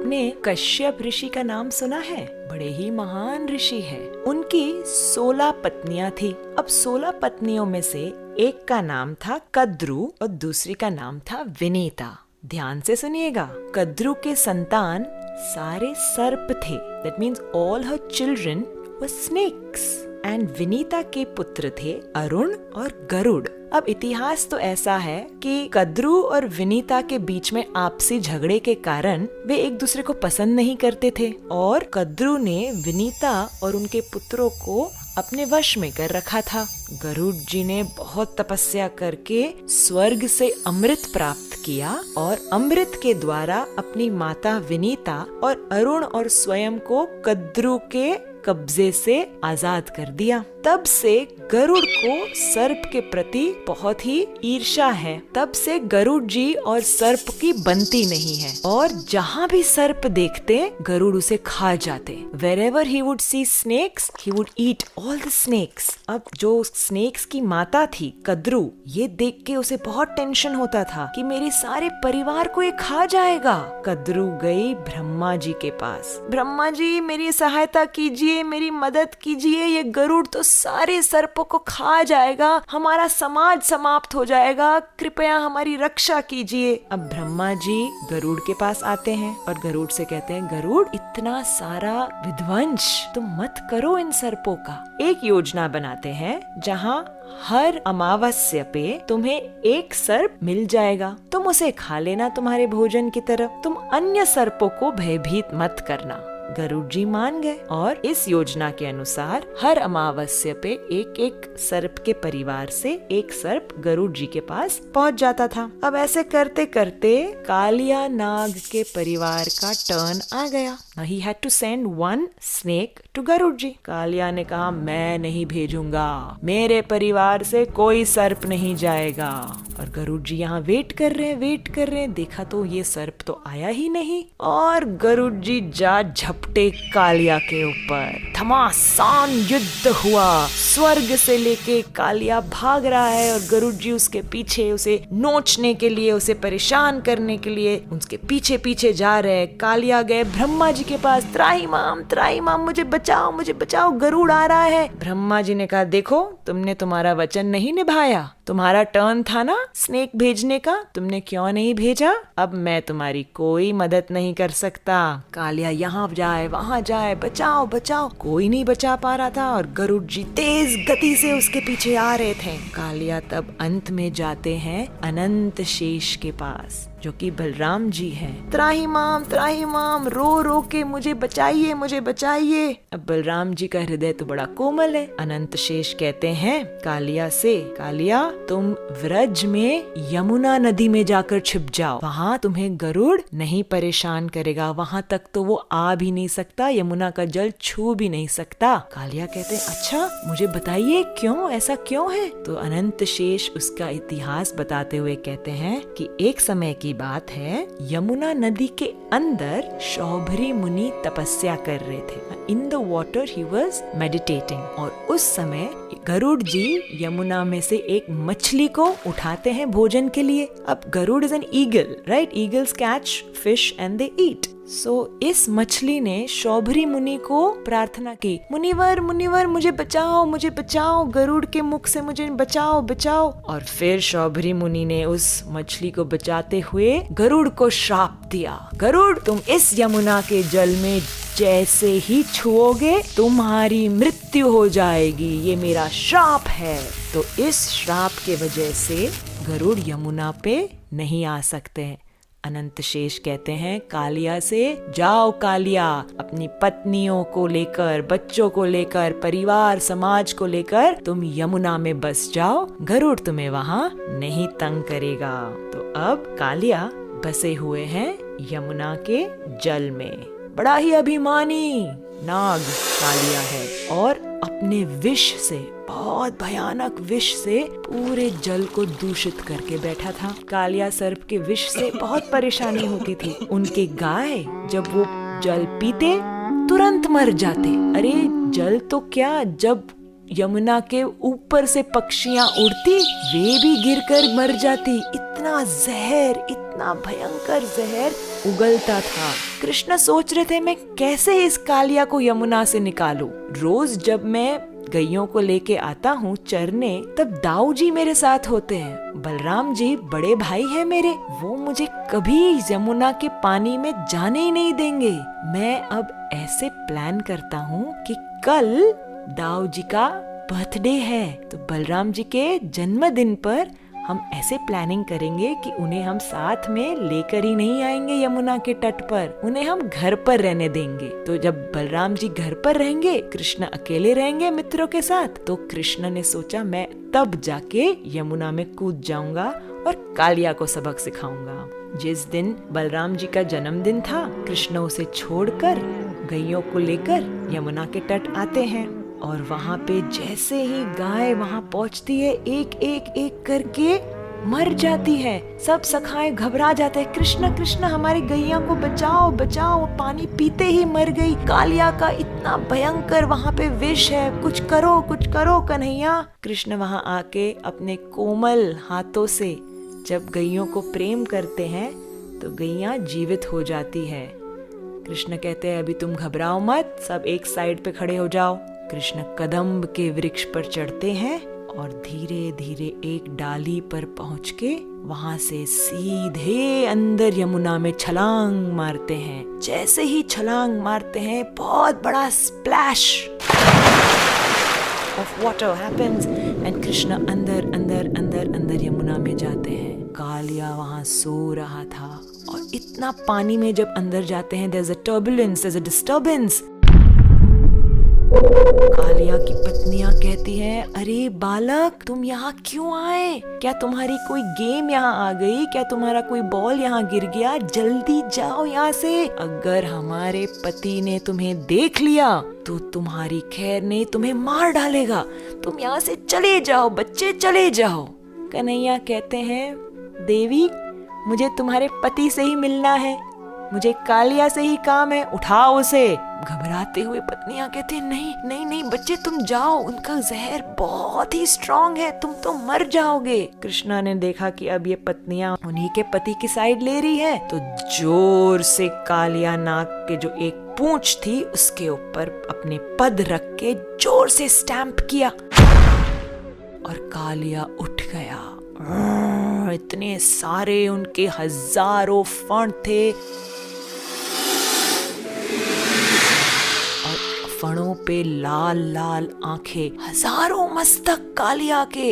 आपने कश्यप ऋषि का नाम सुना है? बड़े ही महान ऋषि है। उनकी 16 पत्नियां थी। अब 16 पत्नियों में से एक का नाम था कद्रु और दूसरी का नाम था विनीता। ध्यान से सुनिएगा। कद्रु के संतान सारे सर्प थे। That means all her children were snakes. And Vinita के पुत्र थे अरुण और गरुड़। अब इतिहास तो ऐसा है कि कद्रु और विनीता के बीच में आपसी झगड़े के कारण वे एक दूसरे को पसंद नहीं करते थे और कद्रु ने विनीता और उनके पुत्रों को अपने वश में कर रखा था। गरुड़ जी ने बहुत तपस्या करके स्वर्ग से अमृत प्राप्त किया और अमृत के द्वारा अपनी माता विनीता और अरुण और स्वयं को कद्रु के कब्जे से आजाद कर दिया। तब से गरुड़ को सर्प के प्रति बहुत ही ईर्ष्या है। तब से गरुड़ जी और सर्प की बनती नहीं है और जहाँ भी सर्प देखते गरुड़ उसे खा जाते। Wherever he would see snakes, he would eat all the snakes। अब जो स्नेक्स की माता थी कद्रु, ये देख के उसे बहुत टेंशन होता था कि मेरे सारे परिवार को ये खा जाएगा। कद्रु गई ब्रह्मा जी के पास। ब्रह्मा जी मेरी सहायता कीजिए, मेरी मदद कीजिए, ये गरुड़ तो सारे सर्पों को खा जाएगा, हमारा समाज समाप्त हो जाएगा, कृपया हमारी रक्षा कीजिए। अब ब्रह्मा जी गरुड़ के पास आते हैं और गरुड़ से कहते हैं, गरुड़ इतना सारा विध्वंस तुम मत करो इन सर्पों का। एक योजना बनाते हैं जहाँ हर अमावस्या पे तुम्हें एक सर्प मिल जाएगा, तुम उसे खा लेना तुम्हारे भोजन की तरह, तुम अन्य सर्पों को भयभीत मत करना। गरुड़ जी मान गए और इस योजना के अनुसार हर अमावस्या पे एक एक सर्प के परिवार से एक सर्प गरुड़ जी के पास पहुंच जाता था। अब ऐसे करते करते कालिया नाग के परिवार का टर्न आ गया। He had to send one snake to Garuda जी। कालिया ने कहा, मैं नहीं भेजूंगा, मेरे परिवार से कोई सर्प नहीं जाएगा। और गरुड़ जी यहाँ वेट कर रहे हैं। देखा तो ये सर्प तो आया ही नहीं और गरुड़ जी जा झपटे कालिया के ऊपर। घमासान युद्ध हुआ। स्वर्ग से लेके कालिया भाग रहा है और गरुड़ जी उसके पीछे, उसे नोचने के लिए, उसे परेशान करने के लिए उसके पीछे पीछे जा रहे हैं। कालिया गए ब्रह्मा जी के पास, त्राही माम मुझे बचाओ, गरुड़ आ रहा है। ब्रह्मा जी ने कहा, देखो तुमने तुम्हारा वचन नहीं निभाया, तुम्हारा टर्न था ना स्नेक भेजने का, तुमने क्यों नहीं भेजा? अब मैं तुम्हारी कोई मदद नहीं कर सकता। कालिया यहाँ जाए वहाँ जाए, बचाओ, कोई नहीं बचा पा रहा था और गरुड़ जी तेज गति से उसके पीछे आ रहे थे। कालिया तब अंत में जाते हैं अनंत शेष के पास, जो कि बलराम जी हैं। त्राही माम रो के मुझे बचाइए। अब बलराम जी का हृदय तो बड़ा कोमल है। अनंत शेष कहते हैं कालिया से, कालिया तुम व्रज में यमुना नदी में जाकर छिप जाओ, वहाँ तुम्हें गरुड़ नहीं परेशान करेगा, वहाँ तक तो वो आ भी नहीं सकता, यमुना का जल छू भी नहीं सकता। कालिया कहते हैं, अच्छा मुझे बताइए क्यों, ऐसा क्यों है? तो अनंत शेष उसका इतिहास बताते हुए कहते हैं कि एक समय की बात है, यमुना नदी के अंदर शौभरी मुनि तपस्या कर रहे थे। In the water he was meditating और उस समय गरुड़ जी यमुना में से एक मछली को उठाते हैं भोजन के लिए। अब Garud is an eagle, right? Eagles catch fish and they eat. So इस मछली ने शौभरी मुनि को प्रार्थना की, मुनिवर मुझे बचाओ, गरुड़ के मुख से मुझे बचाओ। और फिर शौभरी मुनि ने उस मछली को बचाते हुए गरुड़ को श्राप दिया, गरुड़ तुम इस यमुना के जल में जैसे ही छुओगे तुम्हारी मृत्यु हो जाएगी, ये मेरा श्राप है। तो इस श्राप के वजह से गरुड़ यमुना पे नहीं आ सकते। अनंत शेष कहते हैं कालिया से, जाओ कालिया, अपनी पत्नियों को लेकर, बच्चों को लेकर, परिवार समाज को लेकर तुम यमुना में बस जाओ, गरुड़ तुम्हें वहाँ नहीं तंग करेगा। तो अब कालिया बसे हुए हैं यमुना के जल में। बड़ा ही अभिमानी नाग कालिया है और अपने विष से, बहुत भयानक विष से पूरे जल को दूषित करके बैठा था। कालिया सर्प के विष से बहुत परेशानी होती थी। उनके गाय जब वो जल पीते तुरंत मर जाते। अरे जल तो क्या, जब यमुना के ऊपर से पक्षियां उड़ती वे भी गिरकर मर जाती। इतना जहर, इतना भयंकर जहर उगलता था। कृष्ण सोच रहे थे मैं कैसे इस कालिया को यमुना से निकालूं। रोज जब मैं गैयों को लेके आता हूँ चरने, तब दाऊ जी मेरे साथ होते हैं। बलराम जी बड़े भाई हैं मेरे, वो मुझे कभी यमुना के पानी में जाने ही नहीं देंगे। मैं अब ऐसे प्लान करता हूँ कि कल दाऊ जी का बर्थडे है, तो बलराम जी के जन्मदिन पर हम ऐसे प्लानिंग करेंगे कि उन्हें हम साथ में लेकर ही नहीं आएंगे यमुना के तट पर, उन्हें हम घर पर रहने देंगे। तो जब बलराम जी घर पर रहेंगे, कृष्ण अकेले रहेंगे मित्रों के साथ, तो कृष्ण ने सोचा मैं तब जाके यमुना में कूद जाऊंगा और कालिया को सबक सिखाऊंगा। जिस दिन बलराम जी का जन्मदिन था, कृष्ण उसे छोड़कर गैयों को लेकर यमुना के तट आते हैं और वहाँ पे जैसे ही गाय वहाँ पहुँचती है, एक एक एक करके मर जाती है। सब सखाएं घबरा जाते हैं, कृष्ण कृष्ण हमारी गैया को बचाओ बचाओ, पानी पीते ही मर गई, कालिया का इतना भयंकर वहाँ पे विष है, कुछ करो कन्हैया। कृष्ण वहाँ आके अपने कोमल हाथों से जब गैयों को प्रेम करते हैं तो गैया जीवित हो जाती है। कृष्ण कहते हैं अभी तुम घबराओ मत, सब एक साइड पे खड़े हो जाओ। कृष्ण कदम्ब के वृक्ष पर चढ़ते हैं और धीरे धीरे एक डाली पर पहुंच के वहां से सीधे अंदर यमुना में छलांग मारते हैं। जैसे ही छलांग मारते हैं, बहुत बड़ा splash of water happens and Krishna अंदर अंदर अंदर अंदर यमुना में जाते हैं। कालिया वहां सो रहा था और इतना पानी में जब अंदर जाते हैं, there's a turbulence, there's a disturbance। Kaliya की पत्नियां कहती हैं, अरे बालक तुम यहाँ क्यों आए? क्या तुम्हारी कोई गेम यहाँ आ गई? क्या तुम्हारा कोई बॉल यहाँ गिर गया? जल्दी जाओ यहाँ से, अगर हमारे पति ने तुम्हें देख लिया तो तुम्हारी खैर नहीं, तुम्हें मार डालेगा। तुम यहाँ से चले जाओ बच्चे, चले जाओ। कन्हैया कहते हैं, देवी मुझे तुम्हारे पति से ही मिलना है, मुझे कालिया से ही काम है, उठाओ उसे। घबराते हुए पत्नियां कहते हैं, नहीं नहीं नहीं बच्चे तुम जाओ, उनका जहर बहुत ही स्ट्रॉन्ग है, तुम तो मर जाओगे। कृष्णा ने देखा कि अब ये पत्नियां उन्हीं के पति की साइड ले रही है, तो जोर से कालिया नाग के जो एक पूंछ थी उसके ऊपर अपने पद रख के जोर से स्टैंप किया और कालिया उठ गया। इतने सारे उनके हजारों फण थे और फणों पे लाल लाल आंखें, हजारों मस्तक कालिया के।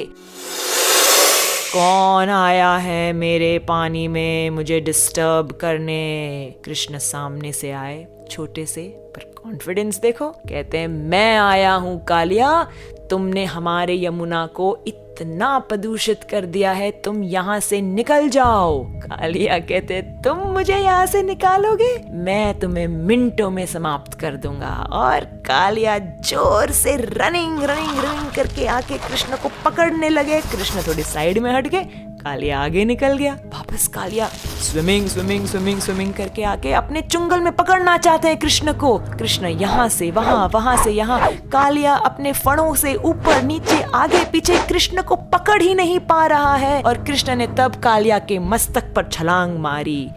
कौन आया है मेरे पानी में मुझे डिस्टर्ब करने? कृष्ण सामने से आए, छोटे से पर कॉन्फिडेंस देखो। कहते हैं, मैं आया हूँ कालिया, तुमने हमारे यमुना को इतना प्रदूषित कर दिया है, तुम यहाँ से निकल जाओ। कालिया कहते, तुम मुझे यहाँ से निकालोगे? मैं तुम्हें मिनटों में समाप्त कर दूंगा। और कालिया जोर से रनिंग रनिंग रनिंग करके आके कृष्ण को पकड़ने लगे। कृष्ण थोड़ी साइड में हट गए, कालिया आगे निकल गया। वापस Kaliya swimming swimming swimming swimming करके आके अपने चुंगल में पकड़ना चाहते हैं कृष्ण को। कृष्ण यहाँ से वहाँ, वहाँ से यहाँ, कालिया अपने फणों से ऊपर नीचे आगे पीछे कृष्ण को पकड़ ही नहीं पा रहा है। और कृष्ण ने तब कालिया के मस्तक पर छलांग मारी।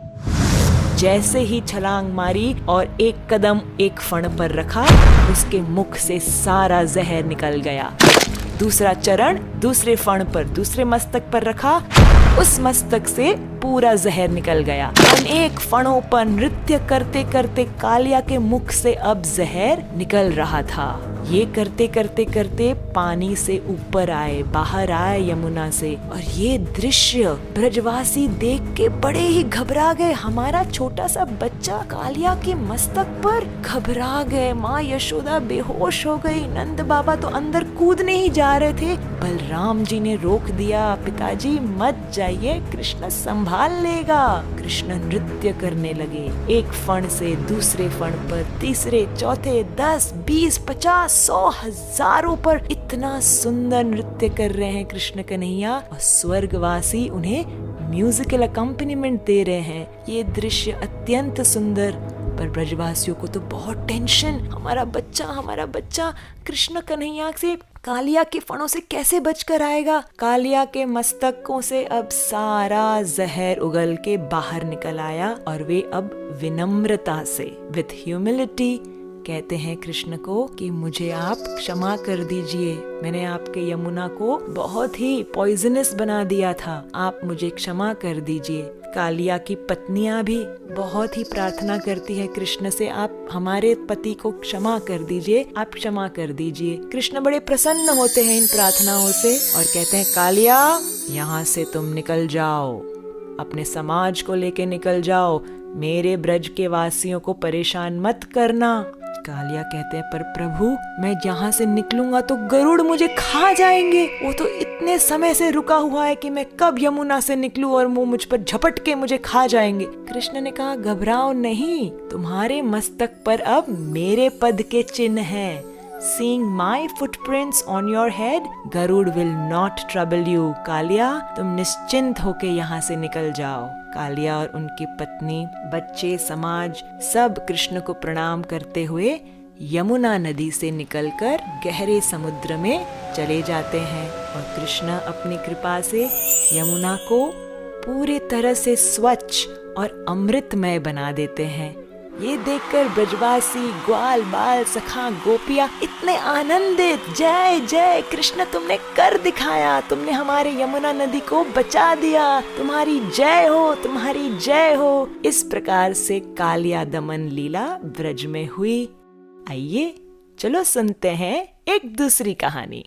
जैसे ही छलांग मारी और एक कदम एक फण पर रखा, उसके मुख से सारा जहर निकल गया। दूसरा चरण दूसरे फण पर, दूसरे मस्तक पर रखा, उस मस्तक से पूरा जहर निकल गया। अनेक फणों पर नृत्य करते करते कालिया के मुख से अब जहर निकल रहा था। ये करते करते करते पानी से ऊपर आए, बाहर आए यमुना से। और ये दृश्य ब्रजवासी देख के बड़े ही घबरा गए। हमारा छोटा सा बच्चा कालिया के मस्तक पर, घबरा गए। माँ यशोदा बेहोश हो गई, नंद बाबा तो अंदर कूदने ही जा रहे थे। बलराम जी ने रोक दिया, पिताजी मत जाइए, कृष्ण संभाल लेगा। कृष्ण नृत्य करने लगे, एक फण से दूसरे फण पर, तीसरे चौथे, 10, 20, 50, 100, हजारों पर इतना सुंदर नृत्य कर रहे हैं कृष्ण कन्हैया। और स्वर्गवासी उन्हें म्यूजिकल अकम्पनीमेंट दे रहे हैं। ये दृश्य अत्यंत सुंदर, पर ब्रजवासियों को तो बहुत टेंशन। हमारा बच्चा कृष्ण कन्हैया से कालिया के फणों से कैसे बचकर आएगा? कालिया के मस्तकों से अब सारा जहर उगल के बाहर निकल आया और वे अब विनम्रता से, विथ ह्यूमिलिटी, कहते हैं कृष्ण को कि मुझे आप क्षमा कर दीजिए, मैंने आपके यमुना को बहुत ही पॉइजनस बना दिया था, आप मुझे क्षमा कर दीजिए। कालिया की पत्नियां भी बहुत ही प्रार्थना करती है कृष्ण से, आप हमारे पति को क्षमा कर दीजिए, आप क्षमा कर दीजिए। कृष्ण बड़े प्रसन्न होते हैं इन प्रार्थनाओं से और कहते हैं कालिया, यहाँ से तुम निकल जाओ, अपने समाज को लेके निकल जाओ, मेरे ब्रज के वासियों को परेशान मत करना। कालिया कहते हैं पर प्रभु, मैं यहाँ से निकलूंगा तो गरुड़ मुझे खा जाएंगे, वो तो इतने समय से रुका हुआ है कि मैं कब यमुना से निकलूं और वो मुझ पर झपट के मुझे खा जाएंगे। कृष्ण ने कहा घबराओ नहीं, तुम्हारे मस्तक पर अब मेरे पद के चिन्ह हैं। Seeing my footprints on your head, Garuda will not trouble you। Kaliya, तुम निश्चिंत होके यहाँ से निकल जाओ। कालिया और उनकी पत्नी, बच्चे, समाज सब कृष्ण को प्रणाम करते हुए यमुना नदी से निकलकर गहरे समुद्र में चले जाते हैं और कृष्ण अपनी कृपा से यमुना को पूरी तरह से स्वच्छ और अमृतमय बना देते हैं। ये देखकर ब्रजवासी, ग्वाल बाल, सखा, गोपियां इतने आनंदित, जय जय कृष्ण, तुमने कर दिखाया, तुमने हमारे यमुना नदी को बचा दिया, तुम्हारी जय हो, तुम्हारी जय हो। इस प्रकार से कालिया दमन लीला ब्रज में हुई। आइए चलो सुनते हैं एक दूसरी कहानी।